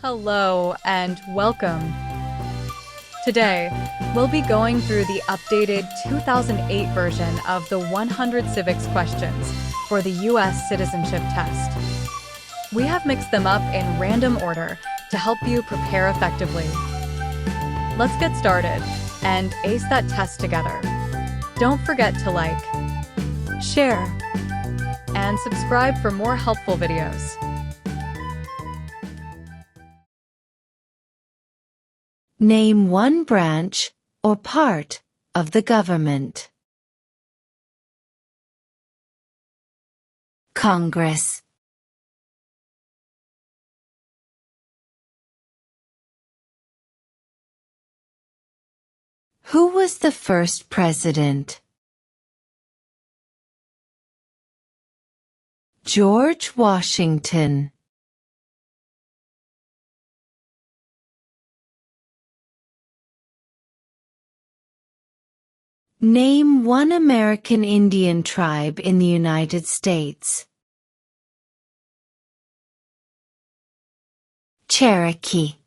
Hello and welcome. Today, we'll be going through the updated 2008 version of the 100 Civics Questions for the U.S. Citizenship Test. We have mixed them up in random order to help you prepare effectively. Let's get started and ace that test together. Don't forget to like, share, and subscribe for more helpful videos. Name one branch or part of the government. Congress. Who was the first president? George Washington. Name one American Indian tribe in the United States. Cherokee.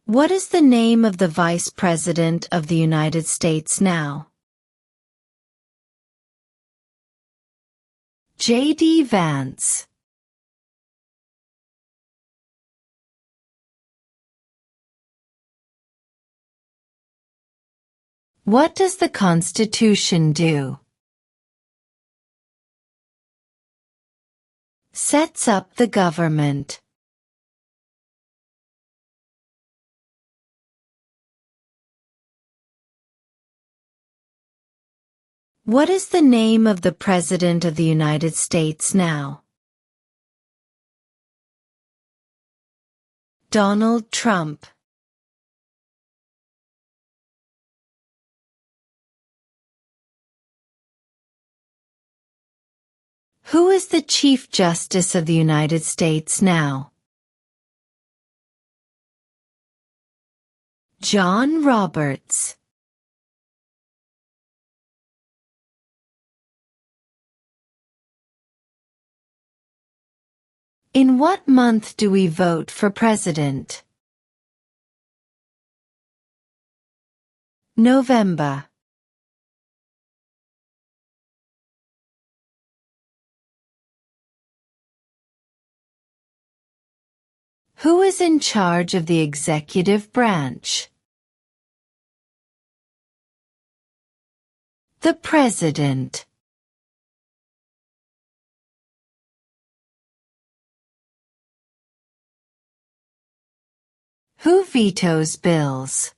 What is the name of the Vice President of the United States now? J.D. Vance. What does the Constitution do? Sets up the government. What is the name of the President of the United States now? Donald Trump. Who is the Chief Justice of the United States now? John Roberts. In what month do we vote for president? November. Who is in charge of the executive branch? The President. Who vetoes bills?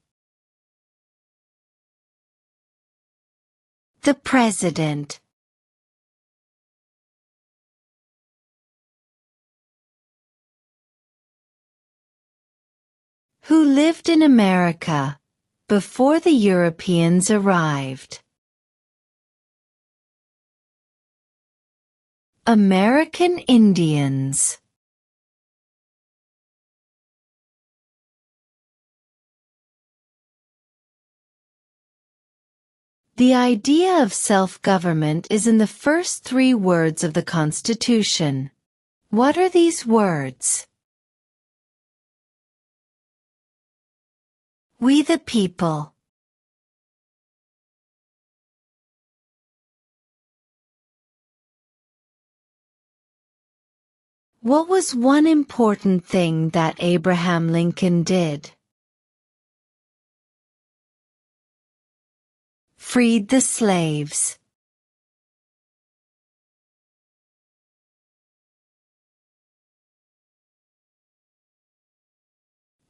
The President. Who lived in America before the Europeans arrived? American Indians. The idea of self-government is in the first 3 words of the Constitution. What are these words? We the people. What was one important thing that Abraham Lincoln did? Freed the slaves.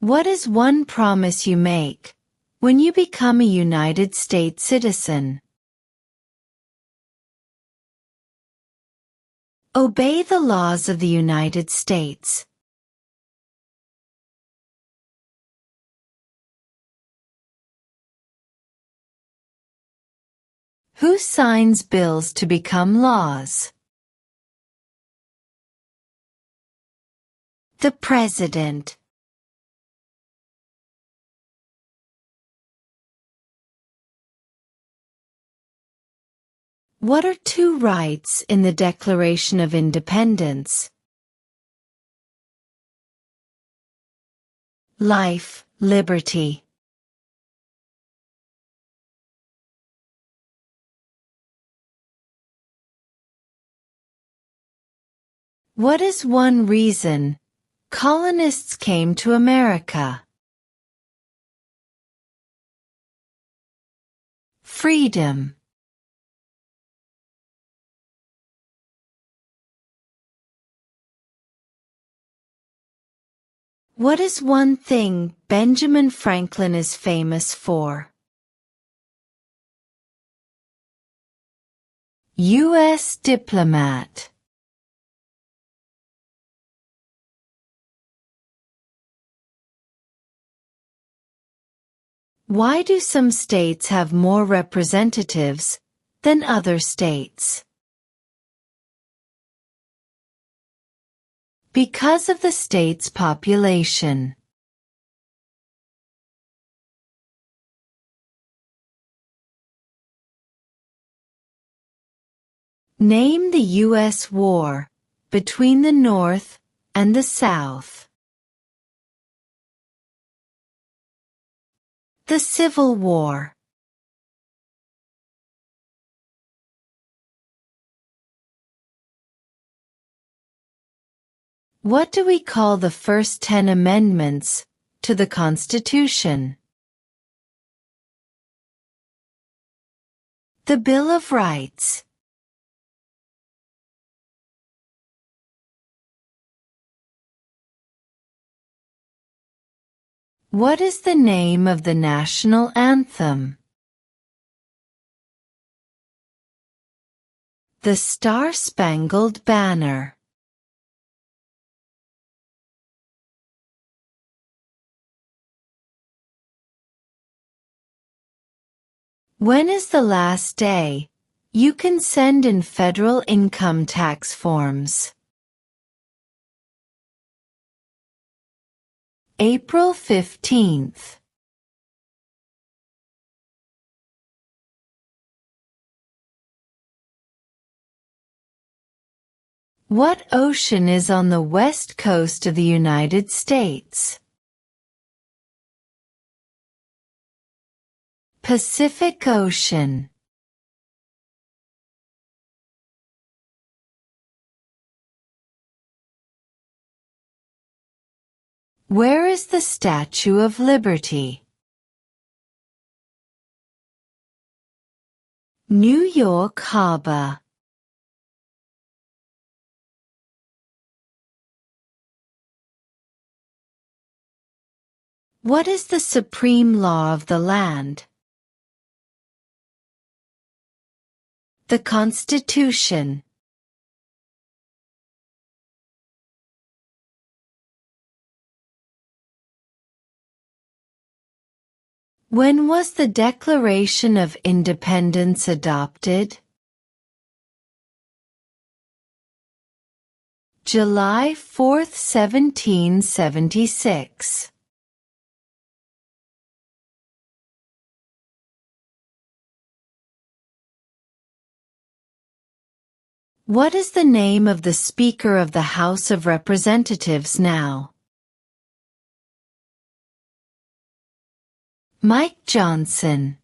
What is one promise you make when you become a United States citizen? Obey the laws of the United States. Who signs bills to become laws? The President. What are two rights in the Declaration of Independence? Life, liberty. What is one reason colonists came to America? Freedom. What is one thing Benjamin Franklin is famous for? U.S. diplomat. Why do some states have more representatives than other states? Because of the state's population. Name the U.S. war between the North and the South. The Civil War. What do we call the first 10 amendments to the Constitution? The Bill of Rights. What is the name of the national anthem? The Star-Spangled Banner. When is the last day you can send in federal income tax forms? April 15th. What ocean is on the west coast of the United States? Pacific Ocean. Where is the Statue of Liberty? New York Harbor. What is the supreme law of the land? The Constitution. When was the Declaration of Independence adopted? July 4th, 1776. What is the name of the Speaker of the House of Representatives now? Mike Johnson.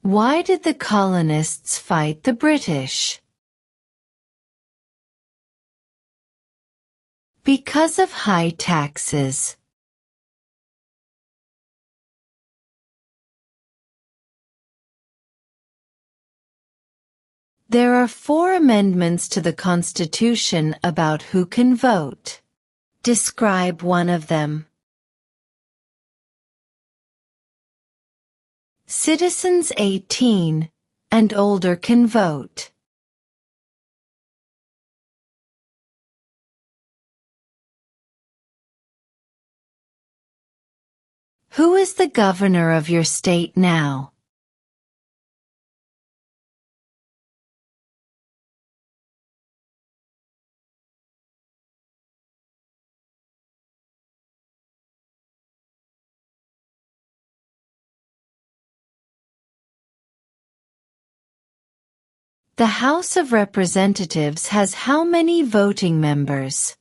Why did the colonists fight the British? Because of high taxes. There are 4 amendments to the Constitution about who can vote. Describe one of them. Citizens 18 and older can vote. Who is the governor of your state now? The House of Representatives has how many voting members?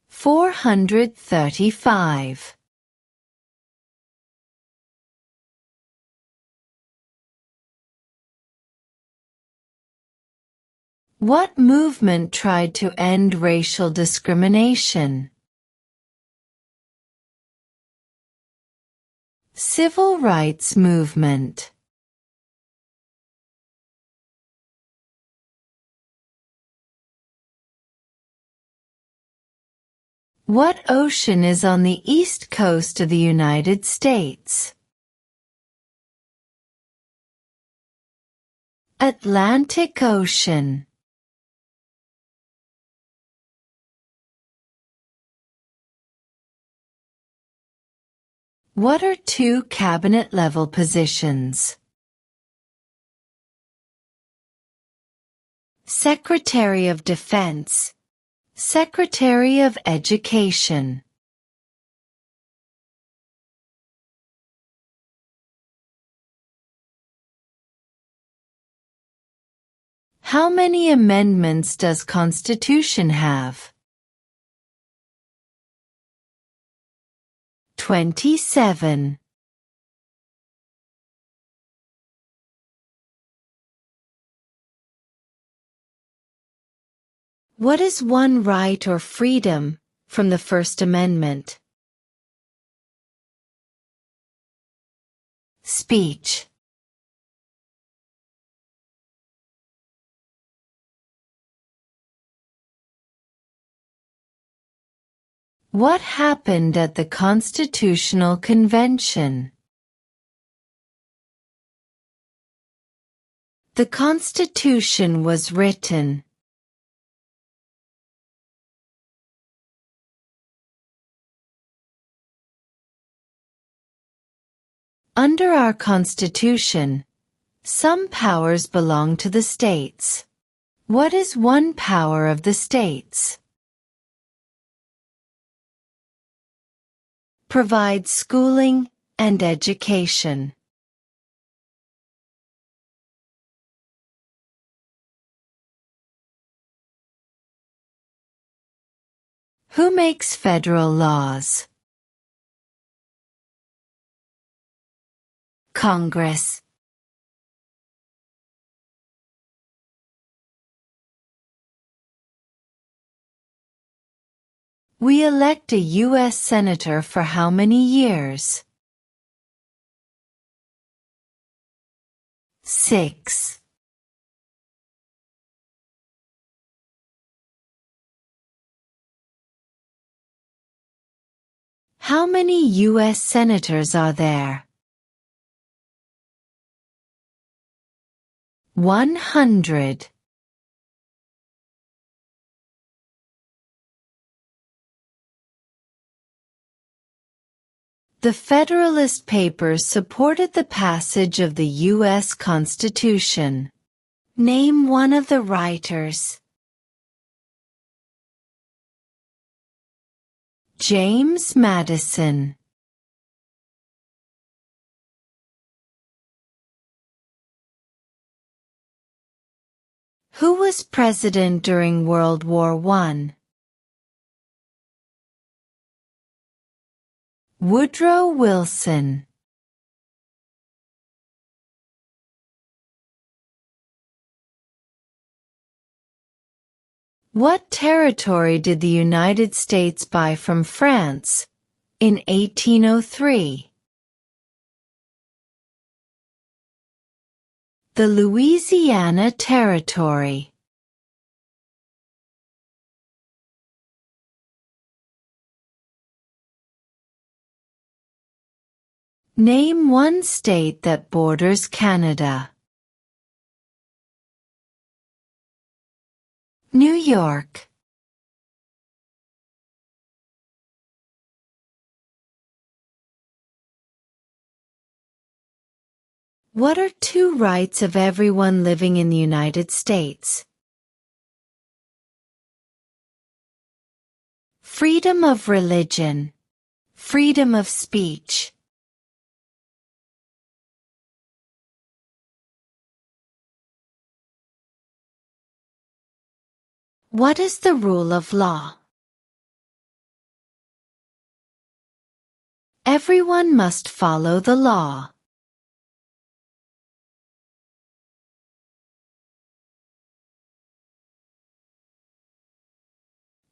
435. What movement tried to end racial discrimination? Civil rights movement. What ocean is on the east coast of the United States? Atlantic Ocean. What are two cabinet-level positions? Secretary of Defense, Secretary of Education. How many amendments does Constitution have? 27. What is one right or freedom from the First Amendment? Speech. What happened at the Constitutional Convention? The Constitution was written. Under our Constitution, some powers belong to the states. What is one power of the states? Provide schooling and education. Who makes federal laws? Congress. We elect a U.S. Senator for how many years? 6. How many U.S. Senators are there? 100. The Federalist Papers supported the passage of the U.S. Constitution. Name one of the writers. James Madison. Who was president during World War I? Woodrow Wilson. What territory did the United States buy from France in 1803? The Louisiana Territory. Name one state that borders Canada. New York. What are two rights of everyone living in the United States? Freedom of religion. Freedom of speech. What is the rule of law? Everyone must follow the law.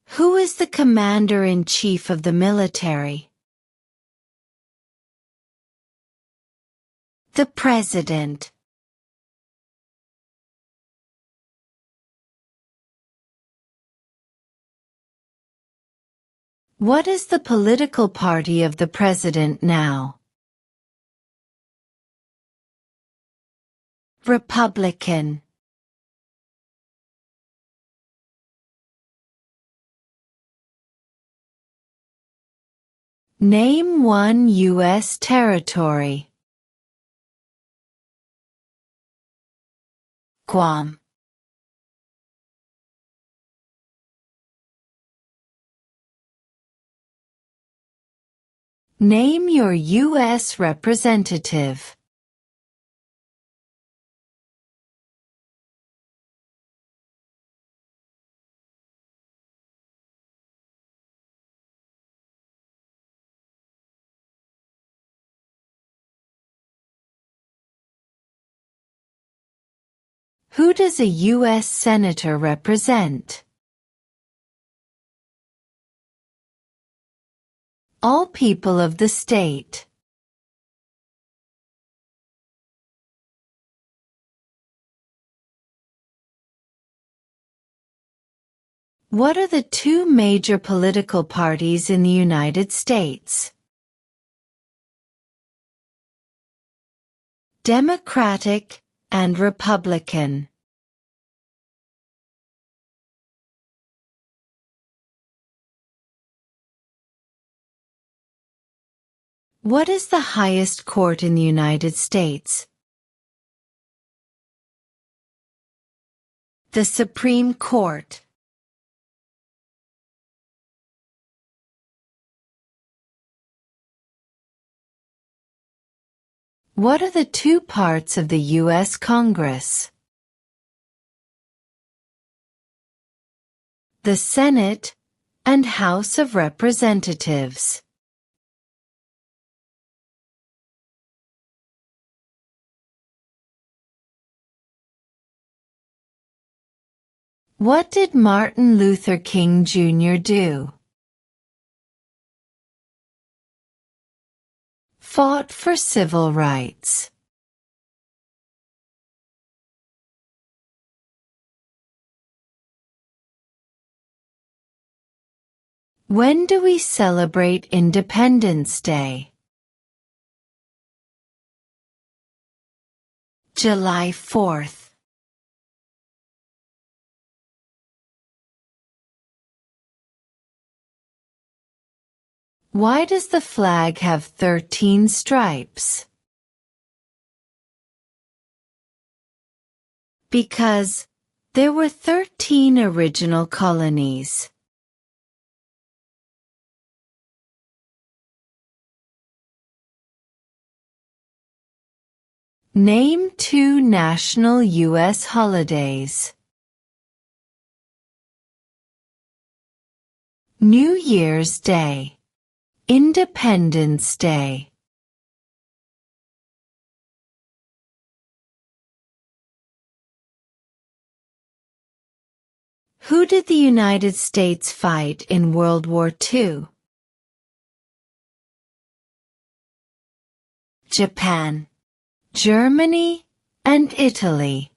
Who is the commander-in-chief of the military? The president. What is the political party of the president now? Republican. Name one U.S. territory. Guam. Name your U.S. representative. Who does a U.S. senator represent? All people of the state. What are the two major political parties in the United States? Democratic and Republican. What is the highest court in the United States? The Supreme Court. What are the two parts of the U.S. Congress? The Senate and House of Representatives. What did Martin Luther King Jr. do? Fought for civil rights. When do we celebrate Independence Day? July 4th. Why does the flag have 13 stripes? Because there were 13 original colonies. Name two national U.S. holidays. New Year's Day. Independence Day. Who did the United States fight in World War II? Japan, Germany, and Italy.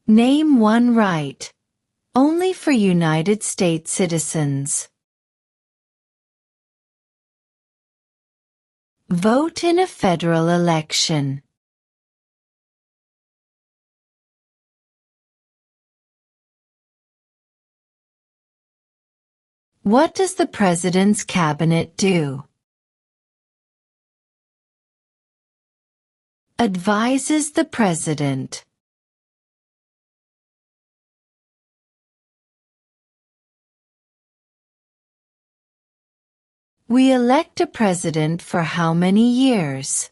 Name one right, only for United States citizens. Vote in a federal election. What does the President's cabinet do? Advises the President. We elect a president for how many years?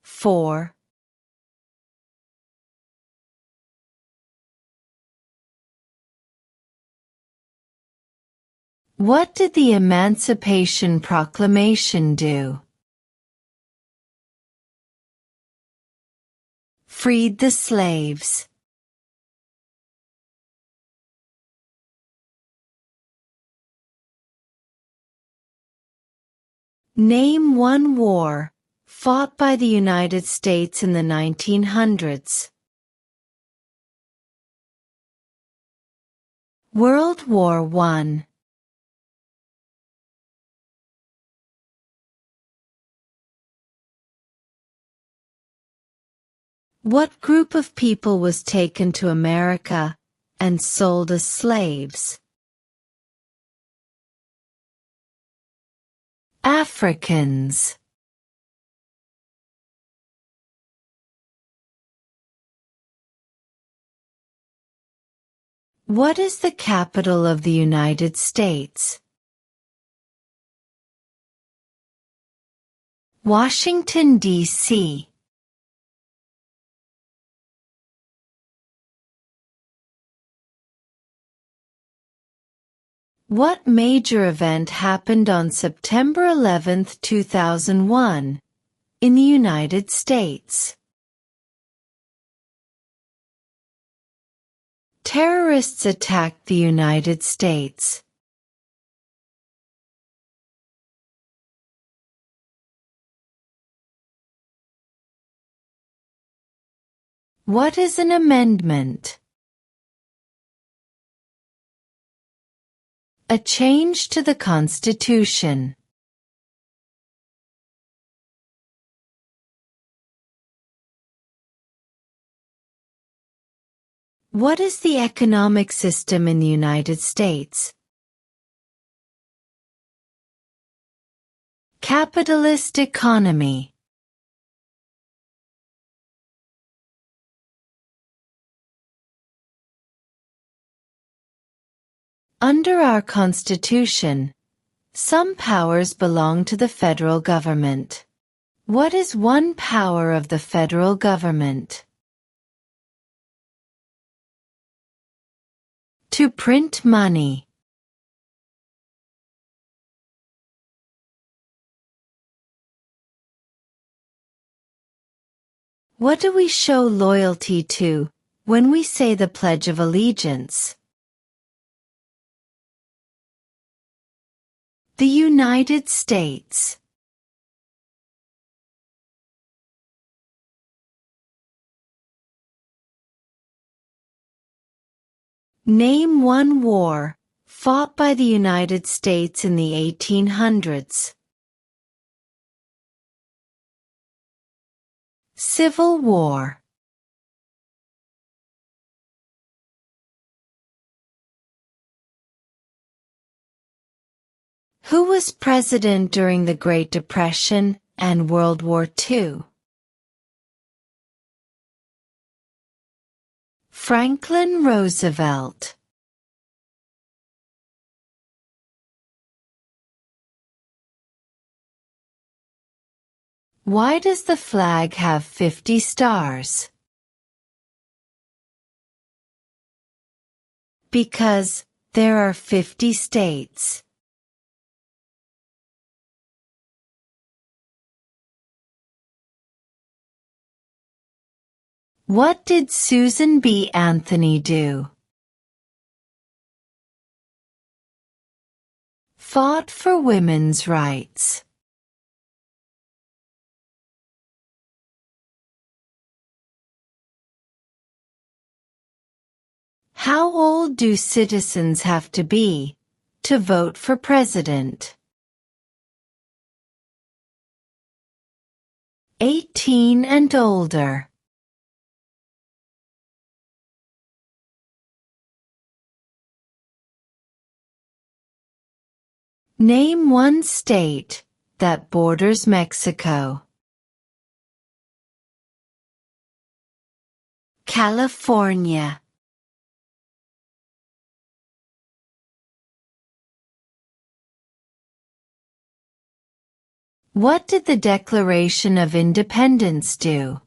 4. What did the Emancipation Proclamation do? Freed the slaves. Name one war fought by the United States in the 1900s. World War I. What group of people was taken to America and sold as slaves? Africans. What is the capital of the United States? Washington, D.C. What major event happened on September 11, 2001, in the United States? Terrorists attacked the United States. What is an amendment? A change to the Constitution. What is the economic system in the United States? Capitalist economy. Under our Constitution, some powers belong to the federal government. What is one power of the federal government? To print money. What do we show loyalty to when we say the Pledge of Allegiance? The United States. Name one war fought by the United States in the 1800s. Civil War. Who was president during the Great Depression and World War II? Franklin Roosevelt. Why does the flag have 50 stars? Because there are 50 states. What did Susan B. Anthony do? Fought for women's rights. How old do citizens have to be to vote for president? 18 and older. Name one state that borders Mexico. California. What did the Declaration of Independence do?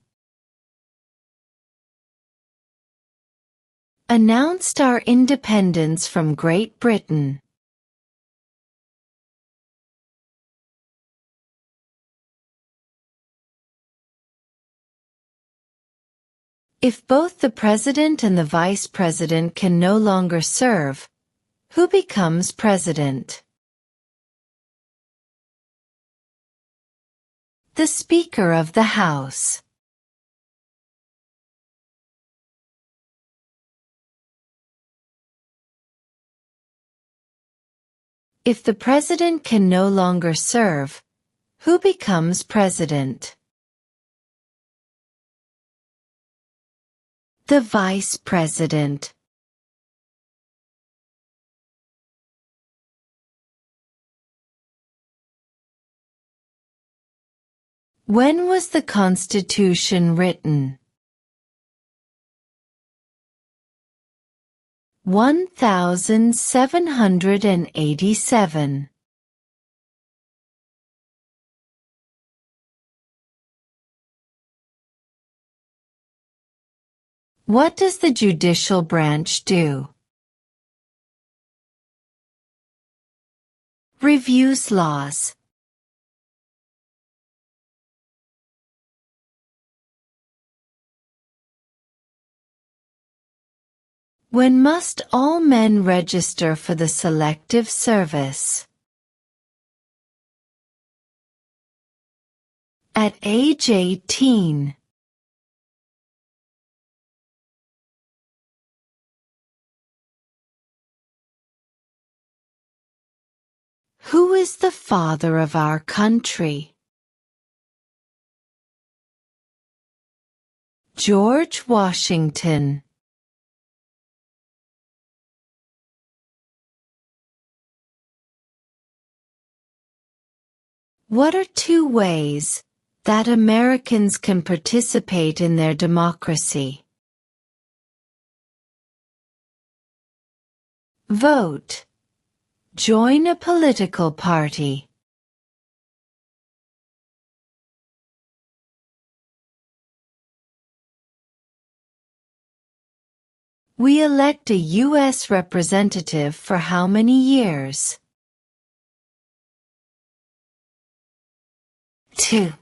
Announced our independence from Great Britain. If both the President and the Vice President can no longer serve, who becomes President? The Speaker of the House. If the President can no longer serve, who becomes President? The Vice President. When was the Constitution written? 1787. What does the judicial branch do? Reviews laws. When must all men register for the Selective Service? At age 18. Who is the father of our country? George Washington. What are two ways that Americans can participate in their democracy? Vote. Join a political party. We elect a U.S. representative for how many years? 2.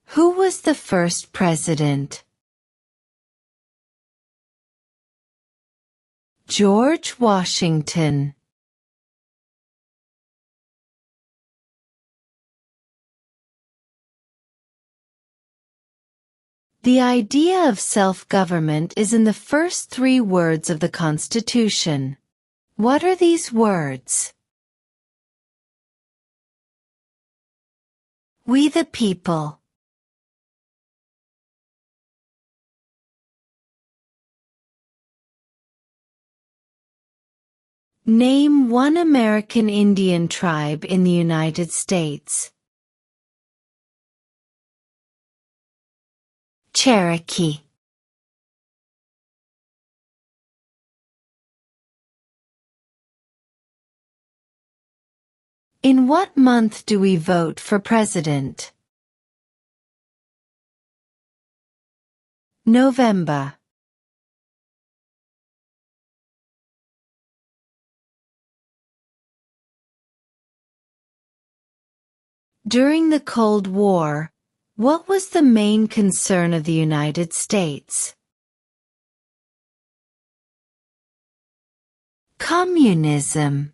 Who was the first president? George Washington. The idea of self-government is in the first 3 words of the Constitution. What are these words? We the people. Name one American Indian tribe in the United States. Cherokee. In what month do we vote for president? November. During the Cold War, what was the main concern of the United States? Communism.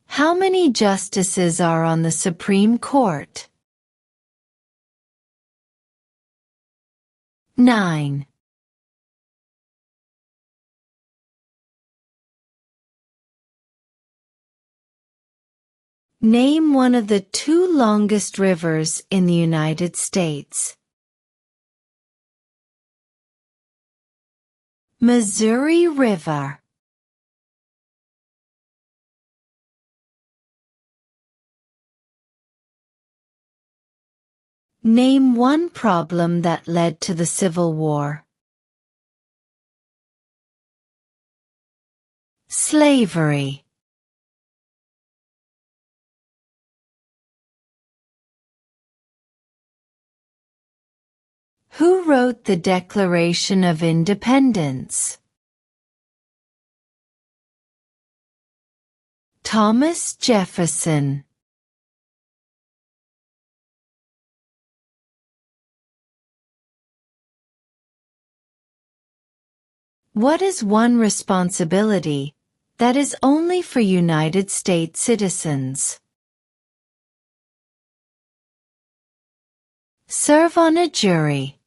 How many justices are on the Supreme Court? 9. Name one of the 2 longest rivers in the United States. Missouri River. Name one problem that led to the Civil War. Slavery. Who wrote the Declaration of Independence? Thomas Jefferson. What is one responsibility that is only for United States citizens? Serve on a jury.